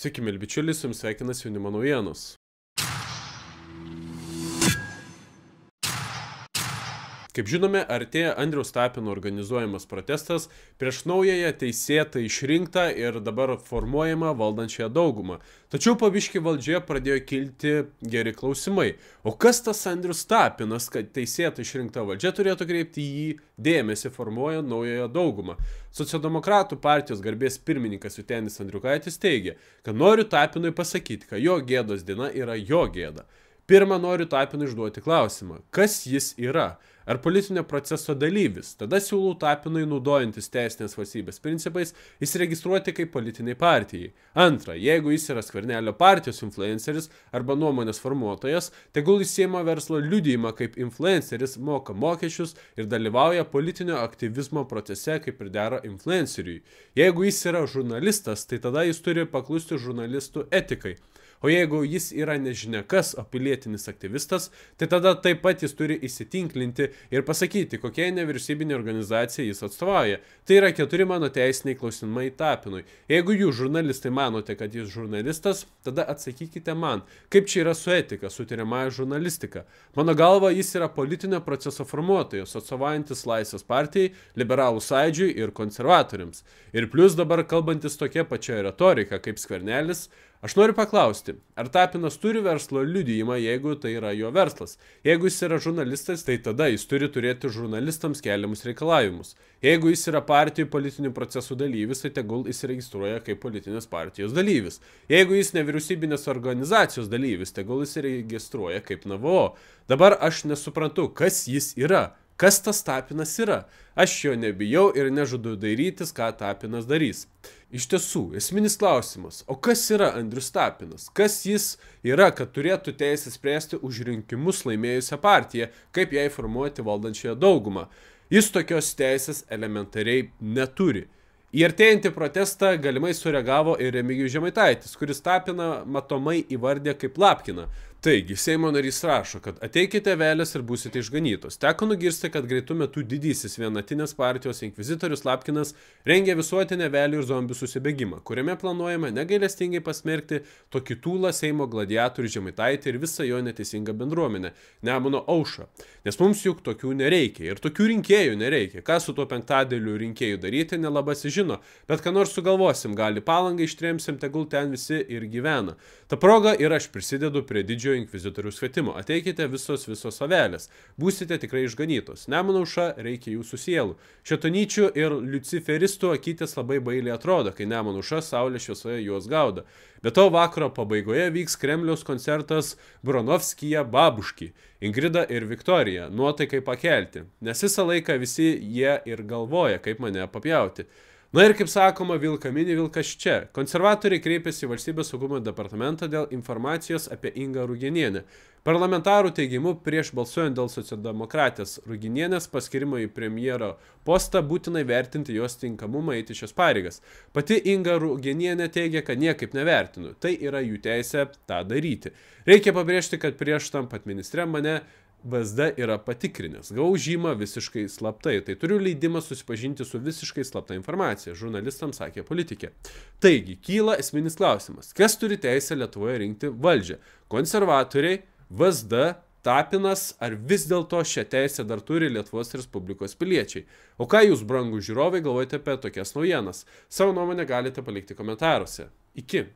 Sveiki, mėly bičiuliai, su jums sveikinasi Jaunimo naujienos. Kaip žinome, artėja Andriaus Tapino organizuojamas protestas prieš naująją teisėtai išrinktą ir dabar formuojamą valdančiąją daugumą. Tačiau po biškį valdžioje pradėjo kilti geri klausimai. O kas tas Andrius Tapinas, kad teisėtai išrinkta valdžia turėtų kreipti į jį dėmesį formuojant naująją daugumą? Socialdemokratų partijos garbės pirmininkas Vytenis Andriukaitis teigia, kad noriu Tapinui pasakyti, kad jo gėdos diena yra jo gėda. Pirmą noriu Tapinui užduoti klausimą, kas jis yra? Ar politinio proceso dalyvis? Tada siūlau Tapinui, naudojantis teisinės valstybės principais, įsiregistruoti kaip politiniai partijai. Antra, jeigu jis yra Skvernelio partijos influenceris arba nuomonės formuotojas, tegul jis siema verslo liudijimą kaip influenceris, moka mokesčius ir dalyvauja politinio aktyvizmo procese kaip ir dera influenceriui. Jeigu jis yra žurnalistas, tai tada jis turi paklusti žurnalistų etikai. O jeigu jis yra nežinia kas, o pilietinis aktyvistas, tai tada taip pat jis turi įsitinklinti ir pasakyti, kokiai nevyriausybinė organizacija jis atstovauja. Tai yra 4 mano teisiniai klausimai Tapinui. Jeigu jūs žurnalistai manote, kad jis žurnalistas, tada atsakykite man, kaip čia yra su etika, su tyriamąja žurnalistika. Mano galva, jis yra politinio proceso formuotojas, atstovaujantis Laisvės partijai, Liberalų sąjūdžiui ir konservatoriams. Ir plus dabar kalbantis tokia pačia retorika kaip Skvernelis. Aš noriu paklausti, ar Tapinas turi verslo liudijimą, jeigu tai yra jo verslas? Jeigu jis yra žurnalistas, tai tada jis turi turėti žurnalistams keliamus reikalavimus. Jeigu jis yra partijų politinių procesų dalyvis, tai tegul įsiregistruoja kaip politinės partijos dalyvis. Jeigu jis nevyriausybinės organizacijos dalyvis, tegul įsiregistruoja kaip NVO. Dabar aš nesuprantu, kas jis yra. Kas tas Tapinas yra? Aš jo nebijau ir nežadu dairytis, ką Tapinas darys. Iš tiesų, esminis klausimas, o kas yra Andrius Tapinas? Kas jis yra, kad turėtų teisę spręsti už rinkimus laimėjusią partiją, kaip jai formuoti valdančiąją daugumą? Jis tokios teisės elementariai neturi. Į artėjantį protestą galimai sureagavo ir Remigijus Žemaitaitis, kuris Tapiną matomai įvardė kaip Lapkiną. Taigi, Seimo narys rašo, kad ateikite velės ir būsite išganytos. Teko nugirsti, kad greitų metų didysis vienatinės partijos inkvizitorius Lapkinas rengia visuotinę velių ir zombių susibėgimą, kuriame planuojama negailestingai pasmerkti tokį tūlą Seimo gladiatorių Žemaitaitį ir visą jo neteisingą bendruomenę, Nemuno aušrą. Nes mums juk tokių nereikia ir tokių rinkėjų nereikia. Ką su tuo penktadaliu rinkėjų daryti, nelabai žino, bet ką nors sugalvosim, gali Palangą ištremsim, tegul ten visi ir gyvena. Ta proga ir aš prisidedu prie didžiojo inkvizitorių kvietimo. Ateikite visos avelės. Būsite tikrai išganytos. Nemuno aušra reikia jūsų sielų. Šėtonyčių ir liuciferistų akytės labai bailiai atrodo, kai Nemuno aušra saulės šviesoje juos gaudo. Be to vakaro pabaigoje vyks Kremliaus koncertas Bronovskija Babuški, Ingrida ir Viktorija, nuotaikai pakelti. Nes visą laiką visi jie ir galvoja, kaip mane papjauti. Na ir kaip sakoma, vilką mini, vilkas čia. Konservatoriai kreipėsi į Valstybės saugumo departamentą dėl informacijos apie Ingą Ruginienę. Parlamentarų teigimu, prieš balsuojant dėl socialdemokratės Ruginienės paskirimo į premjero postą būtinai vertinti jos tinkamumą eiti šias pareigas. Pati Inga Ruginienė teigia, kad niekaip nevertinu. Tai yra jų teisė tą daryti. Reikia pabrėžti, kad prieš tampant ministre mane VSD yra patikrinęs. Gavau žymą visiškai slaptai. Tai turiu leidimą susipažinti su visiškai slapta informacija, žurnalistams sakė politikė. Taigi, kyla esminis klausimas. Kas turi teisę Lietuvoje rinkti valdžią? Konservatoriai, VSD, Tapinas ar vis dėlto šią teisę dar turi Lietuvos Respublikos piliečiai? O ką jūs, brangūs žiūrovai, galvojate apie tokias naujienas? Savo nuomonę galite palikti komentaruose. Iki.